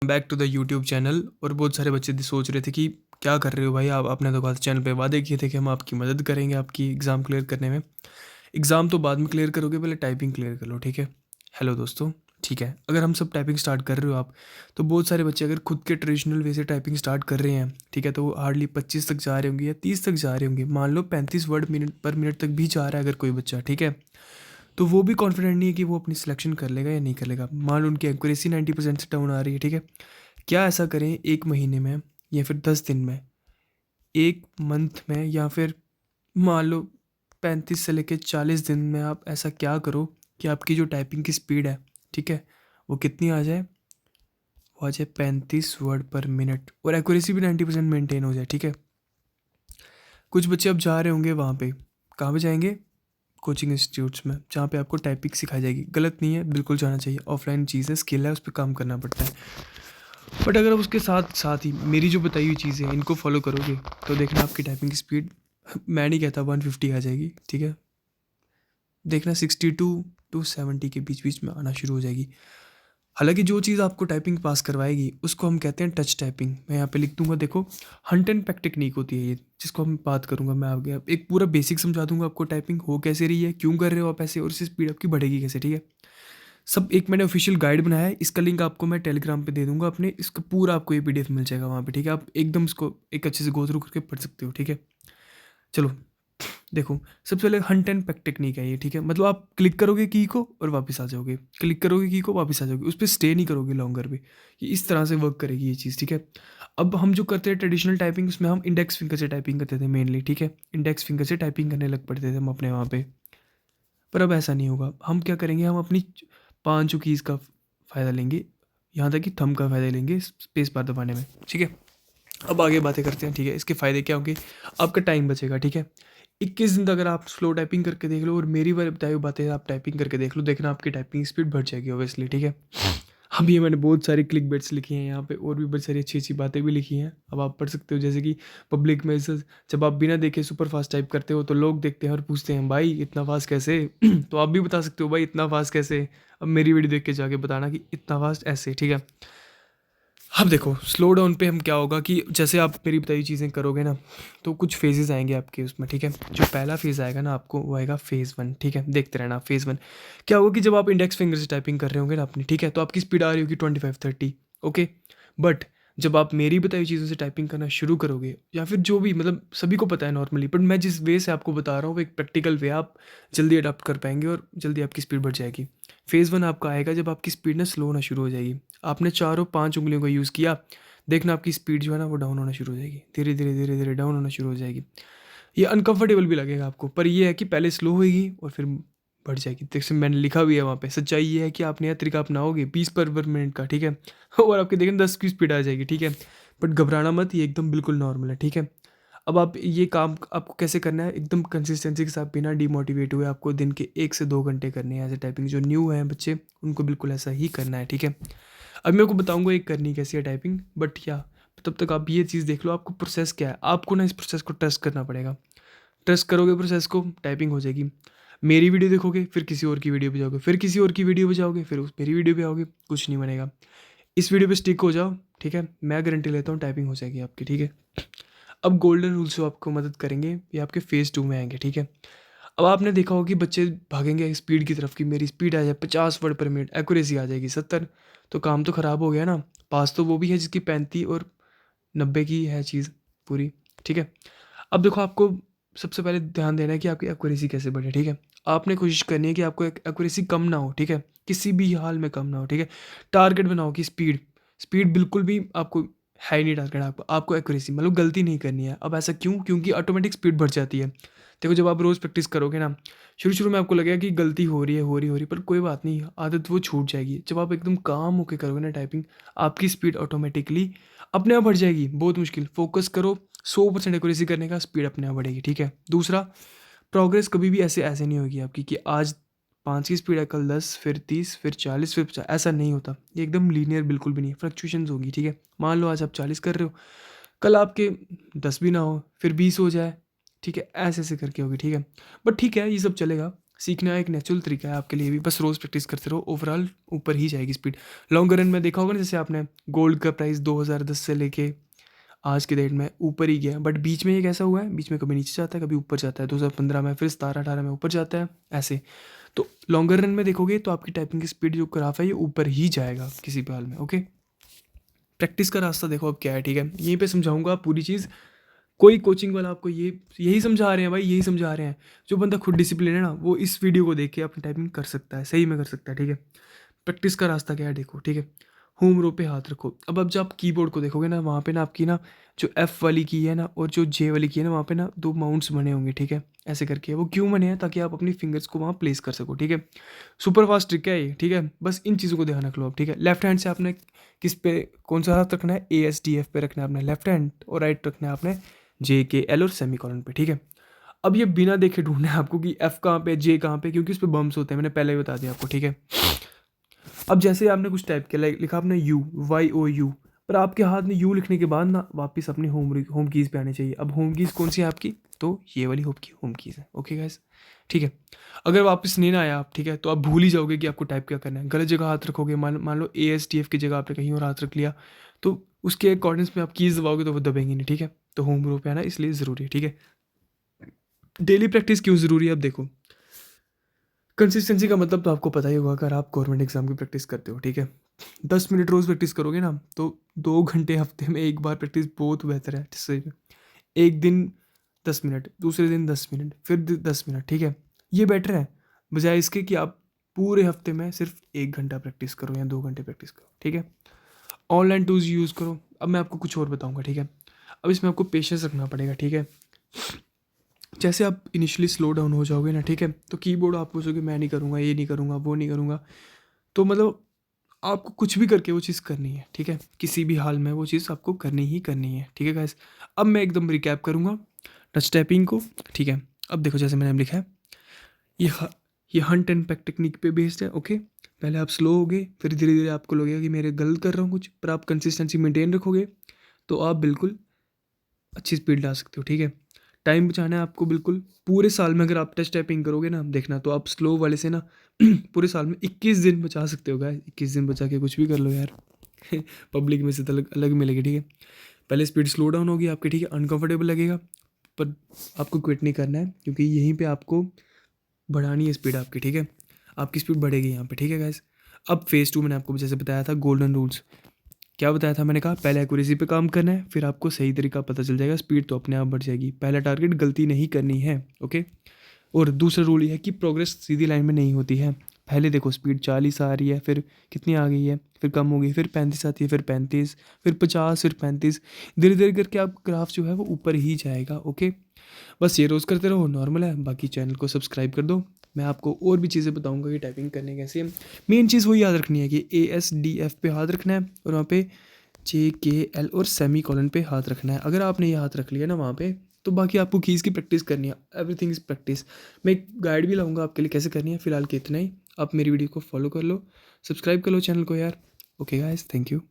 Back to the YouTube channel. और बहुत सारे बच्चे सोच रहे थे कि क्या कर रहे हो भाई आप, आपने तो कहा चैनल पे वादे किए थे कि हम आपकी मदद करेंगे आपकी एग्ज़ाम क्लियर करने में। एग्ज़ाम तो बाद में क्लियर करोगे, पहले टाइपिंग क्लियर कर लो, ठीक है। हेलो दोस्तों, ठीक है, अगर हम सब टाइपिंग स्टार्ट कर रहे हो आप, तो बहुत सारे बच्चे अगर खुद के ट्रेडिशनल वे से टाइपिंग स्टार्ट कर रहे हैं, ठीक है, तो वो हार्डली 25 तक जा रहे होंगे या 30 तक जा रहे होंगे, मान लो 35 वर्ड मिनट पर मिनट तक भी जा रहा है अगर कोई बच्चा, ठीक है। तो वो भी कॉन्फिडेंट नहीं है कि वो अपनी सिलेक्शन कर लेगा या नहीं कर लेगा। मान लो उनकी एक्यूरेसी 90% से डाउन आ रही है, ठीक है। क्या ऐसा करें एक महीने में या फिर 10 दिन में, एक मंथ में, या फिर मान लो 35 से लेकर 40 दिन में आप ऐसा क्या करो कि आपकी जो टाइपिंग की स्पीड है, ठीक है, वो कितनी आ जाए, वो आ जाए 35 वर्ड पर मिनट, और एक्यूरेसी भी 90% मेंटेन हो जाए, ठीक है। कुछ बच्चे अब जा रहे होंगे वहाँ पे, कहाँ पे जाएंगे, कोचिंग इंस्टीट्यूट्स में, जहाँ पे आपको टाइपिंग सिखाई जाएगी। गलत नहीं है, बिल्कुल जाना चाहिए, ऑफलाइन चीज़ है, स्किल है, उस पर काम करना पड़ता है। बट अगर आप उसके साथ साथ ही मेरी जो बताई हुई चीज़ें हैं इनको फॉलो करोगे, तो देखना आपकी टाइपिंग की स्पीड, मैं नहीं कहता 150 आ जाएगी, ठीक है, देखना 62 to 70 के बीच बीच में आना शुरू हो जाएगी। हालांकि जो चीज़ आपको टाइपिंग पास करवाएगी उसको हम कहते हैं टच टाइपिंग। मैं यहाँ पे लिख दूंगा, देखो, हंट एंड पैक टेक्निक होती है ये, जिसको हम बात करूंगा। मैं आगे एक पूरा बेसिक समझा दूंगा आपको, टाइपिंग हो कैसे रही है, क्यों कर रहे हो आप ऐसे, और इससे स्पीड आपकी बढ़ेगी कैसे, ठीक है। सब एक मैंने ऑफिशियल गाइड बनाया है, इसका लिंक आपको मैं टेलीग्राम पे दे दूंगा अपने, इसका पूरा आपको ये पीडीएफ मिल जाएगा वहाँ पे, ठीक है। आप एकदम इसको एक अच्छे से गो थ्रू करके पढ़ सकते हो, ठीक है। चलो, देखो, सबसे पहले हंट एंड पैक टेक्निक है ये, ठीक है। मतलब आप क्लिक करोगे की को और वापस आ जाओगे, क्लिक करोगे की को वापस आ जाओगे, उस पर स्टे नहीं करोगे लॉन्गर पे। ये इस तरह से वर्क करेगी ये चीज़, ठीक है। अब हम जो करते हैं ट्रेडिशनल टाइपिंग, उसमें हम इंडेक्स फिंगर से टाइपिंग करते थे मेनली, ठीक है। इंडेक्स फिंगर से टाइपिंग करने लग पड़ते थे हम अपने वहाँ पे। पर अब ऐसा नहीं होगा। हम क्या करेंगे, हम अपनी 5 कीज़ का फ़ायदा लेंगे, यहाँ तक कि थंब का फ़ायदा लेंगे स्पेस बार दबाने में, ठीक है। अब आगे बातें करते हैं, ठीक है। इसके फ़ायदे क्या होंगे, आपका टाइम बचेगा, ठीक है। 21 दिन अगर आप स्लो टाइपिंग करके देख लो और मेरी बार बताई हुई बातें आप टाइपिंग करके देख लो, देखना आपकी टाइपिंग स्पीड बढ़ जाएगी ओब्वियसली, ठीक है। अब ये मैंने बहुत सारी क्लिक बेट्स लिखी हैं यहाँ पे, और भी बहुत सारी अच्छी अच्छी बातें भी लिखी हैं, अब आप पढ़ सकते हो। जैसे कि पब्लिक में जब आप बिना देखे सुपर फास्ट टाइप करते हो तो लोग देखते हैं और पूछते हैं भाई इतना फास्ट कैसे तो आप भी बता सकते हो भाई इतना फास्ट कैसे। अब मेरी वीडियो देख के जाके बताना कि इतना फास्ट ऐसे, ठीक है। अब देखो स्लो डाउन पे हम क्या होगा कि जैसे आप मेरी बताई हुई चीज़ें करोगे ना, तो कुछ फेजेस आएंगे आपके उसमें, ठीक है। जो पहला फेज़ आएगा ना आपको, वो आएगा फेज़ 1, ठीक है। देखते रहना फेज़ 1 क्या होगा कि जब आप इंडेक्स फिंगर से टाइपिंग कर रहे होंगे ना अपनी, ठीक है, तो आपकी स्पीड आ रही होगी 25-30, ओके। बट जब आप मेरी बताई हुई चीज़ों से टाइपिंग करना शुरू करोगे, या फिर जो भी, मतलब सभी को पता है नॉर्मली, बट मैं जिस वे से आपको बता रहा हूँ वो एक प्रैक्टिकल वे, आप जल्दी अडाप्ट कर पाएंगे और जल्दी आपकी स्पीड बढ़ जाएगी। फेज़ 1 आपका आएगा जब आपकी स्पीड ना स्लो होना शुरू हो जाएगी। आपने 4 और 5 उंगलियों का यूज़ किया, देखना आपकी स्पीड जो है ना वो डाउन होना शुरू हो जाएगी, धीरे धीरे धीरे धीरे डाउन होना शुरू हो जाएगी। ये अनकंफर्टेबल भी लगेगा आपको, पर ये है कि पहले स्लो होएगी और फिर बढ़ जाएगी। जैसे मैंने लिखा भी है वहाँ पे, सच्चाई ये है कि आपने यह तरीका अपनाओगे 20 पर मिनट का, ठीक है और आपके देखें 10 की स्पीड आ जाएगी, ठीक है। बट घबराना मत, ये एकदम बिल्कुल नॉर्मल है, ठीक है। अब आप ये काम आपको कैसे करना है, एकदम कंसिस्टेंसी के साथ, बिना डिमोटिवेट हुए आपको दिन के 1 से 2 घंटे करने हैं ऐसे टाइपिंग। जो न्यू हैं बच्चे उनको बिल्कुल ऐसा ही करना है, ठीक है। अब मैं आपको बताऊंगा एक करनी कैसी है टाइपिंग, बट क्या, तब तक आप ये चीज़ देख लो आपको प्रोसेस क्या है। आपको ना इस प्रोसेस को ट्रस्ट करना पड़ेगा। ट्रस्ट करोगे प्रोसेस को, टाइपिंग हो जाएगी। मेरी वीडियो देखोगे, फिर किसी और की वीडियो पे जाओगे, फिर किसी और की वीडियो पे जाओगे, फिर उस मेरी वीडियो पे आओगे, कुछ नहीं बनेगा। इस वीडियो पे स्टिक हो जाओ, ठीक है, मैं गारंटी लेता हूँ टाइपिंग हो जाएगी आपकी, ठीक है। अब गोल्डन रूल्स जो आपको मदद करेंगे ये आपके फेज़ 2 में आएंगे, ठीक है। अब आपने देखा होगा कि बच्चे भागेंगे स्पीड की तरफ, कि मेरी स्पीड आ जाए 50 वर्ड पर मिनट, एक्यूरेसी आ जाएगी 70, तो काम तो ख़राब हो गया ना। पास तो वो भी है जिसकी 35 और 90 की है चीज़ पूरी, ठीक है। अब देखो आपको सबसे पहले ध्यान देना है कि आपकी एक्यूरेसी कैसे बढ़े, ठीक है। आपने कोशिश करनी है कि आपको एक्यूरेसी कम ना हो, ठीक है, किसी भी हाल में कम ना हो, ठीक है। टारगेट बनाओ कि स्पीड, स्पीड बिल्कुल भी आपको है ही नहीं टारगेट, आपको एक्यूरेसी, मतलब गलती नहीं करनी है। अब ऐसा क्यों, क्योंकि ऑटोमेटिक स्पीड बढ़ जाती है। देखो जब आप रोज़ प्रैक्टिस करोगे ना, शुरू शुरू में आपको लगेगा कि गलती हो रही है हो रही हो रही, पर कोई बात नहीं, आदत वो छूट जाएगी। जब आप एकदम काम होके करोगे ना टाइपिंग, आपकी स्पीड ऑटोमेटिकली अपने आप बढ़ जाएगी। बहुत मुश्किल, फोकस करो, 100% एक्यूरेसी करने का, स्पीड अपने आप बढ़ेगी, ठीक है। दूसरा, प्रोग्रेस कभी भी ऐसे ऐसे नहीं होगी आपकी कि आज 5 की स्पीड है, कल 10, फिर 30, फिर 40, फिर 50, ऐसा नहीं होता। ये एकदम लीनियर बिल्कुल भी नहीं है, फ्लक्चुएशंस होगी, ठीक है। मान लो आज आप 40 कर रहे हो, कल आपके 10 भी ना हो, फिर 20 हो जाए, ठीक है, ऐसे ऐसे करके होगी, ठीक है। बट ठीक है, ये सब चलेगा। सीखना एक नेचुरल तरीका है आपके लिए भी, बस रोज़ प्रैक्टिस करते रहो, ओवरऑल ऊपर ही जाएगी स्पीड। लॉन्ग रन में देखा होगा ना, जैसे आपने गोल्ड का प्राइस 2010 से लेके आज के डेट में ऊपर ही गया, बट बीच में ये कैसा हुआ है, बीच में कभी नीचे जाता है कभी ऊपर जाता है, 2015 में, फिर 17-18 में ऊपर जाता है, ऐसे। तो लॉन्गर रन में देखोगे तो आपकी टाइपिंग की स्पीड जो ग्राफ है ये ऊपर ही जाएगा किसी भी हाल में, ओके। प्रैक्टिस का रास्ता देखो अब क्या है, ठीक है, यहीं पे समझाऊंगा पूरी चीज़। कोई कोचिंग वाला आपको यही समझा रहे हैं भाई, यही समझा रहे हैं। जो बंदा खुद डिसिप्लिन है ना, वो इस वीडियो को देख के अपनी टाइपिंग कर सकता है, सही में कर सकता है, ठीक है। प्रैक्टिस का रास्ता क्या है देखो, ठीक है। होम रो पे हाथ रखो। अब जब आप कीबोर्ड को देखोगे ना, वहाँ पे ना आपकी ना जो एफ वाली की है ना और जो जे वाली की है ना, वहाँ पे ना दो माउंट्स बने होंगे, ठीक है। ऐसे करके वो क्यों बने हैं, ताकि आप अपनी फिंगर्स को वहाँ प्लेस कर सको, ठीक है। सुपर फास्ट ट्रिक है ये, ठीक है। बस इन चीज़ों को ध्यान रख लो आप, ठीक है। लेफ्ट हैंड से आपने किस पे, कौन सा हाथ रखना है, ASDF पे रखना है आपने लेफ्ट हैंड, और राइट रखना है आपने JKL और सेमीकोलन पे, ठीक है। अब ये बिना देखे ढूंढना है आपको कि एफ कहाँ पे, जे कहाँ पे, क्योंकि उस पर बम्स होते हैं, मैंने पहले ही बता दिया आपको, ठीक है। अब जैसे आपने कुछ टाइप किया, लिखा आपने YOU, पर आपके हाथ में यू लिखने के बाद ना वापस अपनी होम कीज़ पे आनी चाहिए। अब होम कीज़ कौन सी है आपकी, तो ये वाली होम कीज़ है, ओके गाइस, ठीक है। अगर वापस नहीं ना आया आप, ठीक है, तो आप भूल ही जाओगे कि आपको टाइप क्या करना है। गलत जगह हाथ रखोगे, मान लो ASDF की जगह आपने कहीं और हाथ रख लिया, तो उसके अकॉर्डिंग्स में आप कीज़ दबाओगे तो वो दबेंगी नहीं, ठीक है। तो होम रो पे आना इसलिए ज़रूरी है, ठीक है। डेली प्रैक्टिस क्यों ज़रूरी है, अब देखो। कंसिस्टेंसी का मतलब तो आपको पता ही होगा, अगर आप गवर्नमेंट एग्जाम की प्रैक्टिस करते हो, ठीक है। 10 मिनट रोज़ प्रैक्टिस करोगे ना, तो 2 घंटे हफ्ते में एक बार प्रैक्टिस बहुत बेहतर है, जिससे एक दिन 10 मिनट, दूसरे दिन 10 मिनट, फिर 10 मिनट, ठीक है। ये बेटर है बजाय इसके कि आप पूरे हफ्ते में सिर्फ 1 घंटा प्रैक्टिस करो या 2 घंटे प्रैक्टिस करो, ठीक है। ऑनलाइन टूल्स यूज़ करो। अब मैं आपको कुछ और बताऊँगा, ठीक है। अब इसमें आपको पेशेंस रखना पड़ेगा, ठीक है। जैसे आप इनिशियली स्लो डाउन हो जाओगे ना, ठीक है, तो कीबोर्ड आप पूछोगे मैं नहीं करूँगा, ये नहीं करूँगा, वो नहीं करूँगा, तो मतलब आपको कुछ भी करके वो चीज़ करनी है, ठीक है। किसी भी हाल में वो चीज़ आपको करनी ही करनी है, ठीक है गाइस। अब मैं एकदम रिकैप करूँगा टच टाइपिंग को, ठीक है। अब देखो, जैसे मैंने लिखा है, ये ह- ये हंट एंड पैक टेक्निक पे बेस्ड है, ओके। पहले आप स्लो होगे, फिर धीरे धीरे आपको लगेगा कि मेरे गलत कर रहा हूँ कुछ, पर आप कंसिस्टेंसी मेंटेन रखोगे तो आप बिल्कुल अच्छी स्पीड ला सकते हो, ठीक है। टाइम बचाना है आपको बिल्कुल। पूरे साल में अगर आप टच टाइपिंग करोगे ना, देखना, तो आप स्लो वाले से ना पूरे साल में 21 दिन बचा सकते हो गाइस। 21 दिन बचा के कुछ भी कर लो यार। पब्लिक में से तो अलग अलग मिलेगी, ठीक है। पहले स्पीड स्लो डाउन होगी आपकी, ठीक है, अनकंफर्टेबल लगेगा, पर आपको क्विट नहीं करना है, क्योंकि यहीं पे आपको बढ़ानी है स्पीड आपकी, ठीक है। आपकी स्पीड बढ़ेगी यहाँ पे, ठीक है गाइस। अब फेज़ 2 मैंने आपको जैसे बताया था, गोल्डन रूल्स। क्या बताया था मैंने, कहा पहले एक्यूरेसी पे काम करना है, फिर आपको सही तरीका पता चल जाएगा, स्पीड तो अपने आप बढ़ जाएगी। पहला टारगेट गलती नहीं करनी है, ओके। और दूसरा रूल ये है कि प्रोग्रेस सीधी लाइन में नहीं होती है। पहले देखो स्पीड 40 आ रही है, फिर कितनी आ गई है, फिर कम हो गई, फिर 35 आती है, फिर 35, फिर 50, फिर 35, धीरे धीरे करके आप ग्राफ जो है वो ऊपर ही जाएगा, ओके। बस ये रोज़ करते रहो, नॉर्मल है। बाकी चैनल को सब्सक्राइब कर दो, मैं आपको और भी चीज़ें बताऊंगा कि टाइपिंग करने कैसे है। मेन चीज़ वही याद रखनी है कि ASDF पे हाथ रखना है, और वहाँ पे JKL और सेमी कॉलन पे हाथ रखना है। अगर आपने ये हाथ रख लिया ना वहाँ पे, तो बाकी आपको कीज़ की प्रैक्टिस करनी है, एवरीथिंग इज़ प्रैक्टिस। मैं एक गाइड भी लाऊंगा आपके लिए कैसे करनी है। फिलहाल के इतना ही, आप मेरी वीडियो को फॉलो कर लो, सब्सक्राइब कर लो चैनल को यार। Okay guys, thank you.